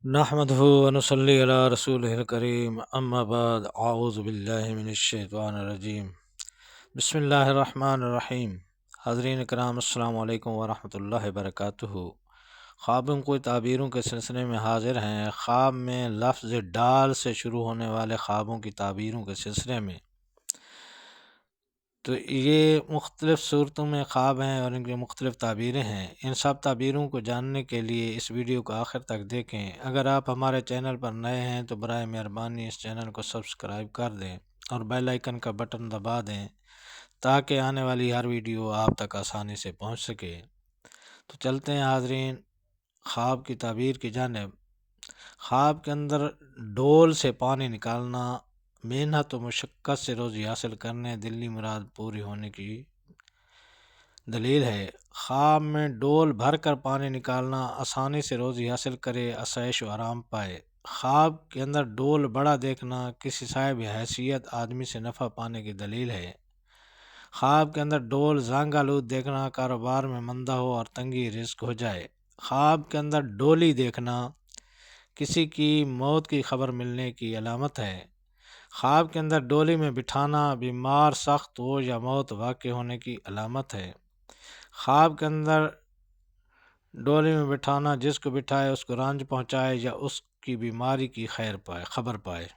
نحمده ونصلي على رسوله الكريم اما بعد اعوذ باللہ من الشیطان الرجیم بسم اللہ الرحمن الرحیم۔ حاضرین کرام السلام علیکم ورحمۃ اللہ وبرکاتہ۔ خوابوں کو تعبیروں کے سلسلے میں حاضر ہیں۔ خواب میں لفظ ڈال سے شروع ہونے والے خوابوں کی تعبیروں کے سلسلے میں، تو یہ مختلف صورتوں میں خواب ہیں اور ان کی مختلف تعبیریں ہیں۔ ان سب تعبیروں کو جاننے کے لیے اس ویڈیو کو آخر تک دیکھیں۔ اگر آپ ہمارے چینل پر نئے ہیں تو برائے مہربانی اس چینل کو سبسکرائب کر دیں اور بیل آئیکن کا بٹن دبا دیں تاکہ آنے والی ہر ویڈیو آپ تک آسانی سے پہنچ سکے۔ تو چلتے ہیں حاضرین خواب کی تعبیر کی جانب۔ خواب کے اندر ڈول سے پانی نکالنا محنت و مشقت سے روزی حاصل کرنے دلی مراد پوری ہونے کی دلیل ہے۔ خواب میں ڈول بھر کر پانی نکالنا آسانی سے روزی حاصل کرے، آسائش و آرام پائے۔ خواب کے اندر ڈول بڑا دیکھنا کسی صاحب حیثیت آدمی سے نفع پانے کی دلیل ہے۔ خواب کے اندر ڈول زنگ آلود دیکھنا کاروبار میں مندہ ہو اور تنگی رزق ہو جائے۔ خواب کے اندر ڈولی دیکھنا کسی کی موت کی خبر ملنے کی علامت ہے۔ خواب کے اندر ڈولی میں بٹھانا بیمار سخت ہو یا موت واقع ہونے کی علامت ہے۔ خواب کے اندر ڈولی میں بٹھانا جس کو بٹھائے اس کو رنج پہنچائے یا اس کی بیماری کی خبر پائے۔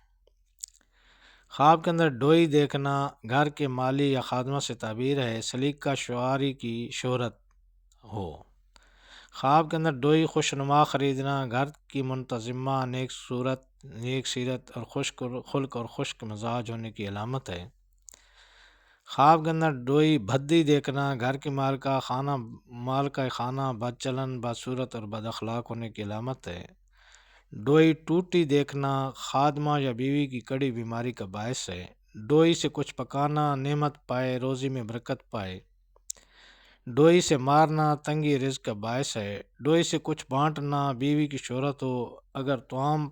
خواب کے اندر ڈوئی دیکھنا گھر کے مالی یا خادمہ سے تعبیر ہے، سلیقہ شعاری کی شہرت ہو۔ خواب کے اندر ڈوئی خوشنما خریدنا گھر کی منتظمہ نیک سیرت اور خشک خلق اور خشک مزاج ہونے کی علامت ہے۔ خواب کے اندر ڈوئی بھدی دیکھنا گھر کی مالکہ خانہ بد چلن بدصورت اور بد اخلاق ہونے کی علامت ہے۔ ڈوئی ٹوٹی دیکھنا خادمہ یا بیوی کی کڑی بیماری کا باعث ہے۔ ڈوئی سے کچھ پکانا نعمت پائے، روزی میں برکت پائے۔ ڈوئی سے مارنا تنگی رزق کا باعث ہے۔ ڈوئی سے کچھ بانٹنا بیوی کی شہرت ہو، اگر توام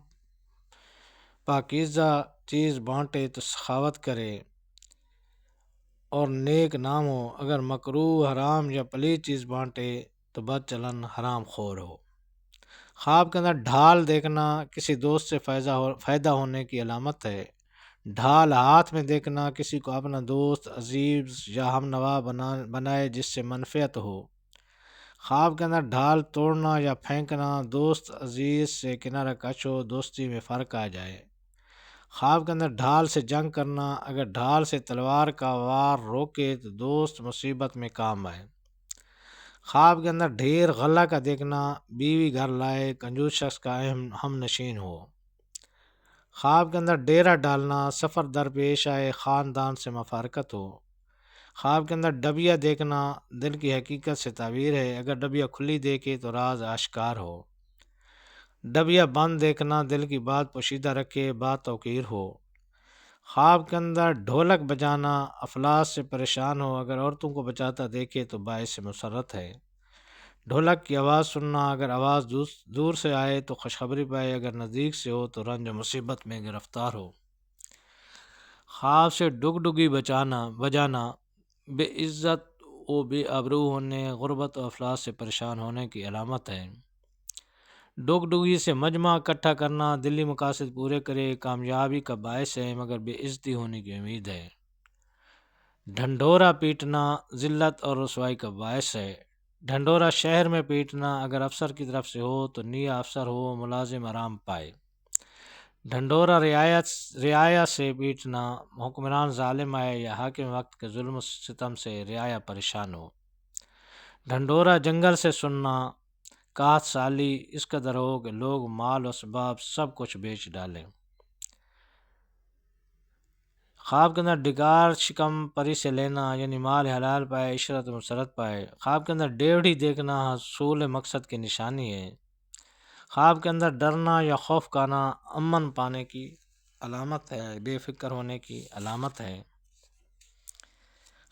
پاکیزہ چیز بانٹے تو سخاوت کرے اور نیک نام ہو، اگر مکروہ حرام یا پلید چیز بانٹے تو بد چلن حرام خور ہو۔ خواب کے اندر ڈھال دیکھنا کسی دوست سے فائدہ ہونے کی علامت ہے۔ ڈھال ہاتھ میں دیکھنا کسی کو اپنا دوست عزیز یا ہم نوا بنائے جس سے منفعت ہو۔ خواب کے اندر ڈھال توڑنا یا پھینکنا دوست عزیز سے کنارہ کش ہو، دوستی میں فرق آ جائے۔ خواب کے اندر ڈھال سے جنگ کرنا اگر ڈھال سے تلوار کا وار روکے تو دوست مصیبت میں کام آئے۔ خواب کے اندر ڈھیر غلہ کا دیکھنا بیوی گھر لائے، کنجوس شخص کا ہم نشین ہو۔ خواب کے اندر ڈیرا ڈالنا سفر درپیش آئے، خاندان سے مفارقت ہو۔ خواب کے اندر ڈبیا دیکھنا دل کی حقیقت سے تعبیر ہے، اگر ڈبیا کھلی دیکھے تو راز آشکار ہو۔ ڈبیا بند دیکھنا دل کی بات پوشیدہ رکھے، بات توقیر ہو۔ خواب کے اندر ڈھولک بجانا افلاس سے پریشان ہو، اگر عورتوں کو بجاتا دیکھے تو باعث مسرت ہے۔ ڈھولک کی آواز سننا اگر آواز دور سے آئے تو خوشخبری پائے، اگر نزدیک سے ہو تو رنج و مصیبت میں گرفتار ہو۔ خواب سے ڈگڈگی بجانا بے عزت و بے آبرو ہونے، غربت و افلاس سے پریشان ہونے کی علامت ہے۔ ڈگڈگی سے مجمع اکٹھا کرنا دلی مقاصد پورے کرے، کامیابی کا باعث ہے مگر بے عزتی ہونے کی امید ہے۔ ڈھنڈورا پیٹنا ذلت اور رسوائی کا باعث ہے۔ ڈھنڈورا شہر میں پیٹنا اگر افسر کی طرف سے ہو تو نیا افسر ہو، ملازم آرام پائے۔ ڈھنڈورا رعایا سے پیٹنا حکمران ظالم آئے یا حاکم وقت کے ظلم و ستم سے رعایا پریشان ہو۔ ڈھنڈورا جنگل سے سننا قحط سالی اس قدر ہو کہ لوگ مال و اسباب سب کچھ بیچ ڈالیں۔ خواب کے اندر ڈگار شکم پری سے لینا یعنی مال حلال پائے، عشرت و مسرت پائے۔ خواب کے اندر ڈیوڑی دیکھنا حصول مقصد کی نشانی ہے۔ خواب کے اندر ڈرنا یا خوف کھانا امن پانے کی علامت ہے، بے فکر ہونے کی علامت ہے۔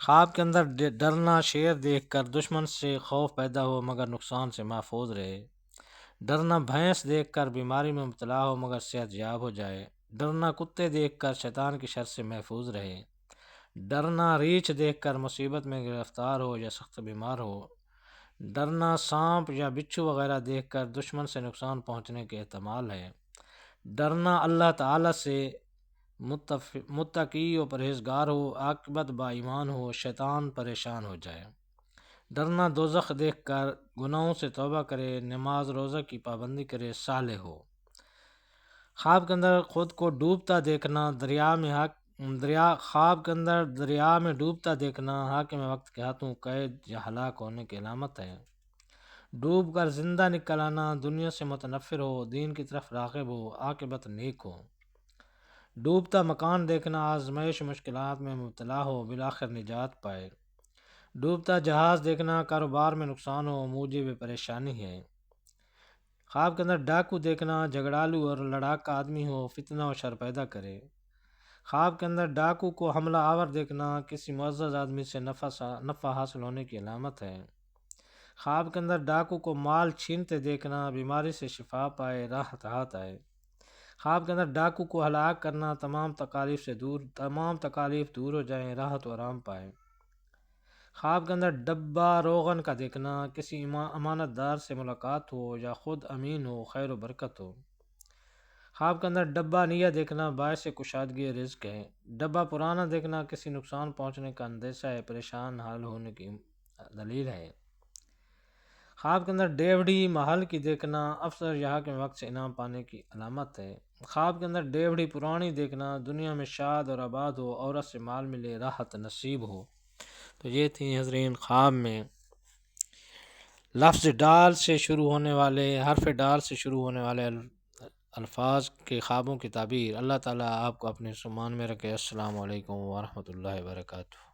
خواب کے اندر ڈرنا شیر دیکھ کر دشمن سے خوف پیدا ہو مگر نقصان سے محفوظ رہے۔ ڈرنا بھینس دیکھ کر بیماری میں مبتلا ہو مگر صحت یاب ہو جائے۔ ڈرنا کتے دیکھ کر شیطان کی شر سے محفوظ رہے۔ ڈرنا ریچھ دیکھ کر مصیبت میں گرفتار ہو یا سخت بیمار ہو۔ ڈرنا سانپ یا بچھو وغیرہ دیکھ کر دشمن سے نقصان پہنچنے کے احتمال ہے۔ ڈرنا اللہ تعالیٰ سے متقی و پرہیزگار ہو، عاقبت با ایمان ہو، شیطان پریشان ہو جائے۔ ڈرنا دوزخ دیکھ کر گناہوں سے توبہ کرے، نماز روزہ کی پابندی کرے، صالح ہو۔ خواب کے اندر خود کو ڈوبتا دیکھنا، خواب کے اندر دریا میں ڈوبتا دیکھنا حاکم وقت کے ہاتھوں قید یا ہلاک ہونے کی علامت ہے۔ ڈوب کر زندہ نکل آنا، دنیا سے متنفر ہو، دین کی طرف راغب ہو، عاقبت نیک ہو۔ ڈوبتا مکان دیکھنا، آزمائش مشکلات میں مبتلا ہو، بالآخر نجات پائے۔ ڈوبتا جہاز دیکھنا، کاروبار میں نقصان ہو، موجب پریشانی ہے۔ خواب کے اندر ڈاکو دیکھنا، جھگڑالو اور لڑاکا آدمی ہو، فتنہ و شر پیدا کرے۔ خواب کے اندر ڈاکو کو حملہ آور دیکھنا، کسی معزز آدمی سے نفع حاصل ہونے کی علامت ہے۔ خواب کے اندر ڈاکو کو مال چھینتے دیکھنا، بیماری سے شفا پائے، راحت ہاتھ آئے۔ خواب کے اندر ڈاکو کو ہلاک کرنا، تمام تکالیف دور ہو جائیں، راحت و آرام پائے۔ خواب کے اندر ڈبہ روغن کا دیکھنا، کسی امانت دار سے ملاقات ہو یا خود امین ہو، خیر و برکت ہو۔ خواب کے اندر ڈبہ نیا دیکھنا، باعث کشادگی رزق ہے۔ ڈبہ پرانا دیکھنا، کسی نقصان پہنچنے کا اندیشہ ہے، پریشان حال ہونے کی دلیل ہے۔ خواب کے اندر ڈیوڑی محل کی دیکھنا، افسر یہاں کے وقت سے انعام پانے کی علامت ہے۔ خواب کے اندر ڈیوڑی پرانی دیکھنا، دنیا میں شاد اور آباد ہو، عورت سے مال ملے، راحت نصیب ہو۔ تو یہ تھی حضرین خواب میں لفظ ڈال سے شروع ہونے والے، حرف ڈال سے شروع ہونے والے الفاظ کے خوابوں کی تعبیر۔ اللہ تعالیٰ آپ کو اپنے سمان میں رکھے۔ السلام علیکم ورحمۃ اللہ وبرکاتہ۔